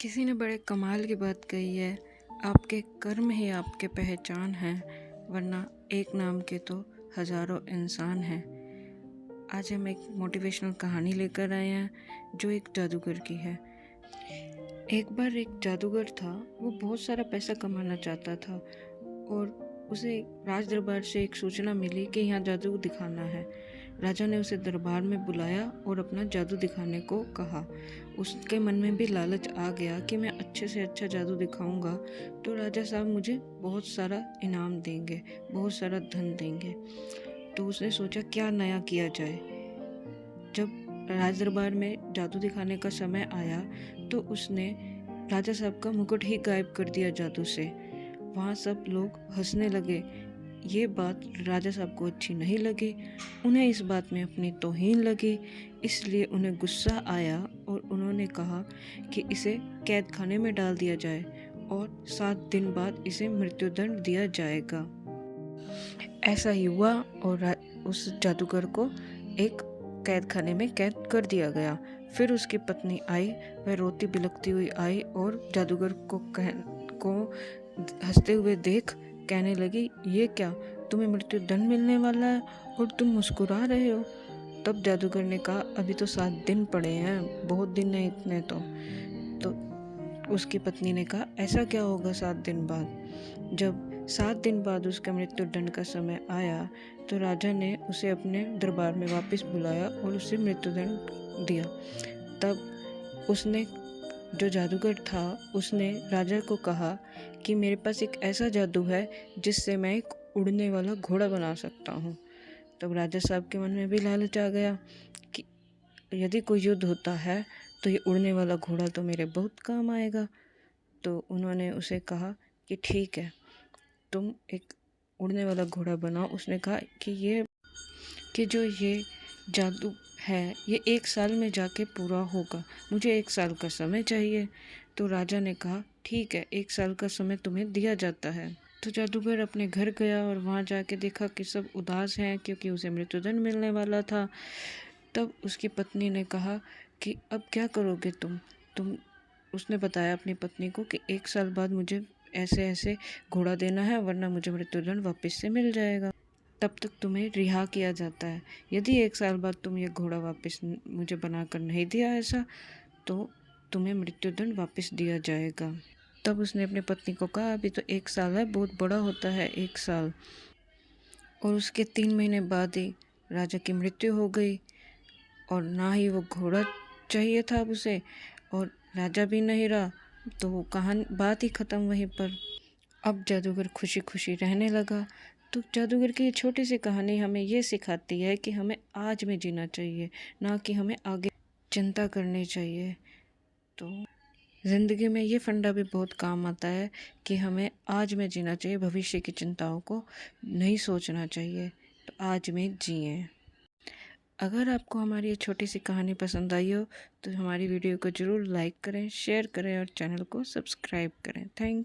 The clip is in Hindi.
किसी ने बड़े कमाल की बात कही है, आपके कर्म ही आपके पहचान हैं, वरना एक नाम के तो हजारों इंसान हैं। आज हम एक मोटिवेशनल कहानी लेकर आए हैं जो एक जादूगर की है। एक बार एक जादूगर था, वो बहुत सारा पैसा कमाना चाहता था और उसे राज दरबार से एक सूचना मिली कि यहाँ जादू दिखाना है। राजा ने उसे दरबार में बुलाया और अपना जादू दिखाने को कहा। उसके मन में भी लालच आ गया कि मैं अच्छे से अच्छा जादू दिखाऊंगा तो राजा साहब मुझे बहुत सारा इनाम देंगे, बहुत सारा धन देंगे। तो उसने सोचा क्या नया किया जाए। जब राज दरबार में जादू दिखाने का समय आया तो उसने राजा साहब का मुकुट ही गायब कर दिया जादू से। वहाँ सब लोग हंसने लगे। ये बात राजा साहब को अच्छी नहीं लगी। उन्हें इस बात में अपनी तौहीन लगी, इसलिए उन्हें गुस्सा आया और उन्होंने कहा कि इसे कैद खाने में डाल दिया जाए और 7 दिन बाद इसे मृत्युदंड दिया जाएगा। ऐसा ही हुआ और उस जादूगर को एक कैद खाने में कैद कर दिया गया। फिर उसकी पत्नी आई, वह रोती बिलखती हुई आई और जादूगर को हंसते हुए देख कहने लगी, ये क्या, तुम्हें मृत्युदंड मिलने वाला है और तुम मुस्कुरा रहे हो। तब जादूगर ने कहा, अभी तो 7 दिन पड़े हैं, बहुत दिन नहीं इतने तो उसकी पत्नी ने कहा, ऐसा क्या होगा 7 दिन बाद। जब 7 दिन बाद उसका मृत्युदंड का समय आया तो राजा ने उसे अपने दरबार में वापस बुलाया और उसे मृत्युदंड दिया। तब उसने, जो जादूगर था, उसने राजा को कहा कि मेरे पास एक ऐसा जादू है जिससे मैं एक उड़ने वाला घोड़ा बना सकता हूँ। तब राजा साहब के मन में भी लालच आ गया कि यदि कोई युद्ध होता है तो ये उड़ने वाला घोड़ा तो मेरे बहुत काम आएगा। तो उन्होंने उसे कहा कि ठीक है, तुम एक उड़ने वाला घोड़ा बनाओ। उसने कहा कि जो ये जादू है ये 1 साल में जाके पूरा होगा, मुझे 1 साल का समय चाहिए। तो राजा ने कहा, ठीक है, 1 साल का समय तुम्हें दिया जाता है। तो जादूगर अपने घर गया और वहाँ जाके देखा कि सब उदास हैं क्योंकि उसे मृत्युदंड मिलने वाला था। तब उसकी पत्नी ने कहा कि अब क्या करोगे तुम उसने बताया अपनी पत्नी को कि 1 साल बाद मुझे ऐसे ऐसे घोड़ा देना है, वरना मुझे मृत्युदंड वापस से मिल जाएगा। तब तक तुम्हें रिहा किया जाता है। यदि 1 साल बाद तुम ये घोड़ा वापस मुझे बनाकर नहीं दिया ऐसा, तो तुम्हें मृत्युदंड वापस दिया जाएगा। तब उसने अपनी पत्नी को कहा, अभी तो 1 साल है, बहुत बड़ा होता है 1 साल। और उसके 3 महीने बाद ही राजा की मृत्यु हो गई और ना ही वो घोड़ा चाहिए था अब उसे, और राजा भी नहीं रहा। तो वो बात ही ख़त्म वहीं पर। अब जादूगर खुशी खुशी रहने लगा। तो जादूगर की ये छोटी सी कहानी हमें ये सिखाती है कि हमें आज में जीना चाहिए, ना कि हमें आगे चिंता करनी चाहिए। तो ज़िंदगी में ये फंडा भी बहुत काम आता है कि हमें आज में जीना चाहिए, भविष्य की चिंताओं को नहीं सोचना चाहिए। तो आज में जिएं। अगर आपको हमारी ये छोटी सी कहानी पसंद आई हो तो हमारी वीडियो को ज़रूर लाइक करें, शेयर करें और चैनल को सब्सक्राइब करें। Thank you.